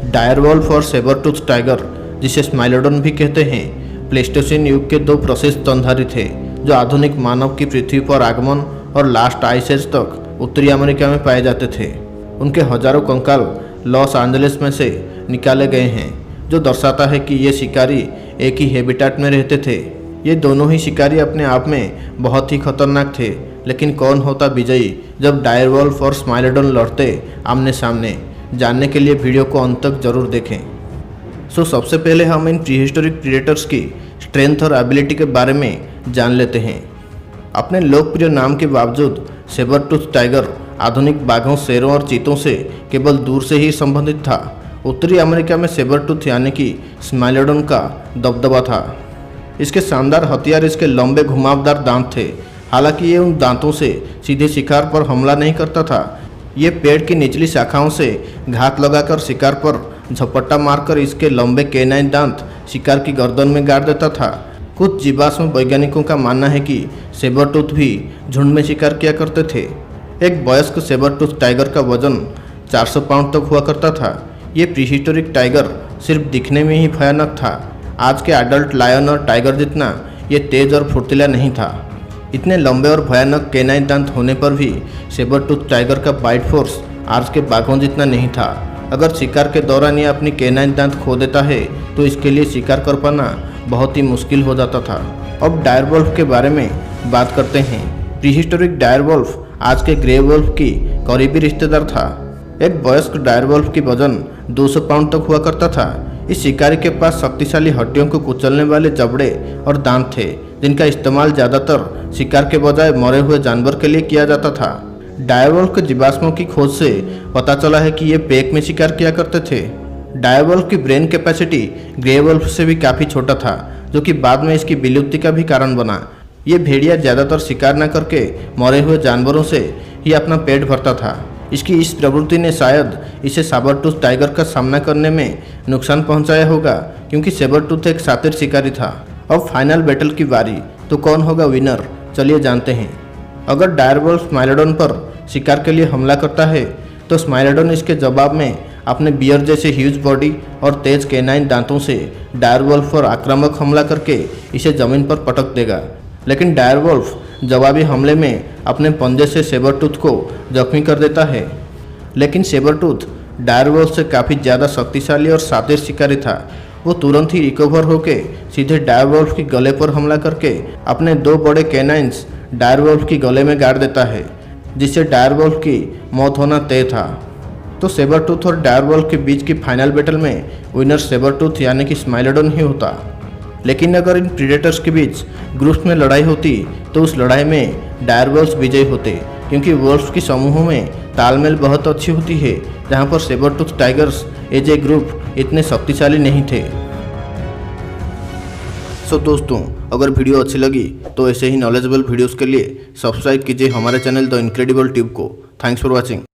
डायरवॉल्फ और sabretooth tiger, जिसे स्माइलोडोन भी कहते हैं, प्लेस्टोसीन युग के दो प्रसिद्ध स्तनधारी थे जो आधुनिक मानव की पृथ्वी पर आगमन और लास्ट आइस एज तक उत्तरी अमेरिका में पाए जाते थे। उनके हजारों कंकाल लॉस एंजलिस में से निकाले गए हैं, जो दर्शाता है कि ये शिकारी एक ही हैबिटेट में रहते थे। ये दोनों ही शिकारी अपने आप में बहुत ही खतरनाक थे, लेकिन कौन होता विजयी जब डायरवॉल्फ और स्माइलोडोन लड़ते आमने सामने? जानने के लिए वीडियो को अंत तक जरूर देखें। सबसे पहले हम इन प्रीहिस्टोरिक प्रीडेटर्स की स्ट्रेंथ और एबिलिटी के बारे में जान लेते हैं। अपने लोकप्रिय नाम के बावजूद सेबरटूथ टाइगर आधुनिक बाघों, शेरों और चीतों से केवल दूर से ही संबंधित था। उत्तरी अमेरिका में सेबरटूथ यानी कि स्माइलोडोन का दबदबा था। इसके शानदार हथियार इसके लंबे घुमावदार दांत थे। हालांकि ये उन दांतों से सीधे शिकार पर हमला नहीं करता था। ये पेड़ की निचली शाखाओं से घात लगाकर शिकार पर झपट्टा मारकर इसके लंबे कैनाइन दांत शिकार की गर्दन में गाड़ देता था। कुछ जीवाश्म वैज्ञानिकों का मानना है कि सेबरटूथ भी झुंड में शिकार किया करते थे। एक वयस्क सेबरटूथ टाइगर का वजन 400 पाउंड तक हुआ करता था। ये प्रीहिस्टोरिक टाइगर सिर्फ दिखने में ही भयानक था। आज के एडल्ट लायन और टाइगर जितना ये तेज और फुर्तीला नहीं था। इतने लंबे और भयानक कैनाइन दांत होने पर भी सेबरटूथ टाइगर का बाइट फोर्स आज के बाघों जितना नहीं था। अगर शिकार के दौरान ये अपनी कैनाइन दांत खो देता है तो इसके लिए शिकार कर पाना बहुत ही मुश्किल हो जाता था। अब डायरवॉल्फ के बारे में बात करते हैं। प्रीहिस्टोरिक डायरवॉल्फ आज के ग्रे वुल्फ की करीबी रिश्तेदार था। एक वयस्क डायरवॉल्फ की वजन 200 पाउंड तक हुआ करता था। इस शिकारी के पास शक्तिशाली हड्डियों को कुचलने वाले जबड़े और दांत थे, जिनका इस्तेमाल ज़्यादातर शिकार के बजाय मरे हुए जानवर के लिए किया जाता था। डायरवॉल्फ के जीवाश्मों की खोज से पता चला है कि ये पैक में शिकार किया करते थे। डायरवॉल्फ की ब्रेन कैपेसिटी ग्रे वुल्फ से भी काफ़ी छोटा था, जो कि बाद में इसकी विलुप्ति का भी कारण बना। ये भेड़िया ज़्यादातर शिकार न करके मरे हुए जानवरों से ही अपना पेट भरता था। इसकी इस प्रवृत्ति ने शायद इसे सेबरटूथ टाइगर का सामना करने में नुकसान पहुंचाया होगा, क्योंकि सेबरटूथ एक शातिर शिकारी था। अब फाइनल बैटल की बारी, तो कौन होगा विनर? चलिए जानते हैं। अगर डायरवॉल्फ स्माइलोडोन पर शिकार के लिए हमला करता है तो स्माइलोडोन इसके जवाब में अपने बियर जैसे ह्यूज बॉडी और तेज कैनाइन दांतों से डायरवॉल्फ पर आक्रामक हमला करके इसे जमीन पर पटक देगा। लेकिन डायरवॉल्फ जवाबी हमले में अपने पंजे से सेबरटूथ को जख्मी कर देता है। लेकिन सेबरटूथ डायरवॉल्फ से काफ़ी ज़्यादा शक्तिशाली और शातिर शिकारी था। वो तुरंत ही रिकवर होकर सीधे डायरवॉल्फ के गले पर हमला करके अपने दो बड़े कैनाइन्स डायरवॉल्फ की गले में गाड़ देता है, जिससे डायरवॉल्फ की मौत होना तय था। तो सेबरटूथ और डायरवॉल्फ के बीच की फाइनल बैटल में विनर सेबरटूथ यानी कि स्माइलोडोन ही होता। लेकिन अगर इन प्रीडेटर्स के बीच ग्रुप्स में लड़ाई होती तो उस लड़ाई में डायरवॉल्फ विजयी होते, क्योंकि वुल्फ्स की समूहों में तालमेल बहुत अच्छी होती है, जहां पर sabretooth tigers as a group इतने शक्तिशाली नहीं थे। दोस्तों, अगर वीडियो अच्छी लगी तो ऐसे ही नॉलेजेबल वीडियोस के लिए सब्सक्राइब कीजिए हमारे चैनल द इनक्रेडिबल ट्यूब को। Thanks for watching.